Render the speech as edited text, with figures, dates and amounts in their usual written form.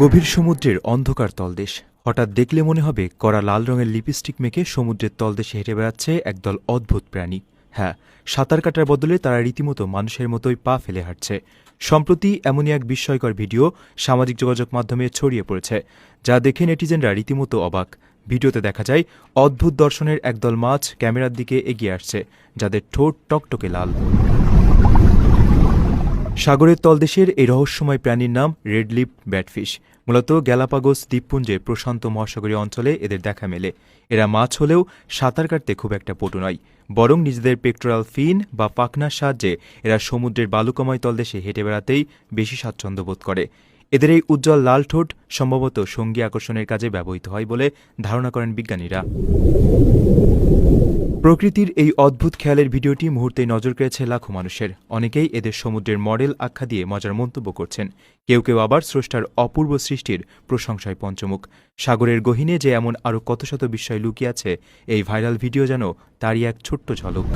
গভীর সমুদ্রের অন্ধকার তলদেশ। হঠাৎ দেখলে মনে হবে কড়া লাল রঙের লিপস্টিক মেখে সমুদ্রের তলদেশে হেঁটে বেড়াচ্ছে একদল অদ্ভুত প্রাণী। হ্যাঁ, সাঁতার কাটার বদলে তারা রীতিমতো মানুষের মতোই পা ফেলে হাঁটছে। সম্প্রতি এমনই এক বিস্ময়কর ভিডিও সামাজিক যোগাযোগ মাধ্যমে ছড়িয়ে পড়েছে, যা দেখে নেটিজেনরা রীতিমতো অবাক। ভিডিওতে দেখা যায় অদ্ভুত দর্শনের একদল মাছ ক্যামেরার দিকে এগিয়ে আসছে, যাদের ঠোঁট টকটকে লাল। সাগরের তলদেশের এই রহস্যময় প্রাণীর নাম রেড লিপ ব্যাটফিশ। মূলত গ্যালাপাগোস দ্বীপপুঞ্জে প্রশান্ত মহাসাগরীয় অঞ্চলে এদের দেখা মেলে। এরা মাছ হলেও সাঁতার কাটতে খুব একটা পটু নয়, বরং নিজেদের পেক্টোরাল ফিন বা পাখনার সাহায্যে এরা সমুদ্রের বালুকাময় তলদেশে হেঁটে বেড়াতেই বেশি স্বাচ্ছন্দ্য বোধ করে। এদের এই উজ্জ্বল লাল ঠোঁট সম্ভবত সঙ্গী আকর্ষণের কাজে ব্যবহৃত হয় বলে ধারণা করেন বিজ্ঞানীরা। প্রকৃতির এই অদ্ভুত খেয়ালের ভিডিওটি মুহূর্তেই নজর কেড়েছে লাখো মানুষের। অনেকেই এদের সমুদ্রের মডেল আখ্যা দিয়ে মজার মন্তব্য করছেন। কেউ কেউ আবার স্রষ্টার অপূর্ব সৃষ্টির প্রশংসায় পঞ্চমুখ। সাগরের গহীনে যে এমন আরও কত শত বিস্ময় লুকিয়ে আছে, এই ভাইরাল ভিডিও যেন তারই এক ছোট্ট ঝলক।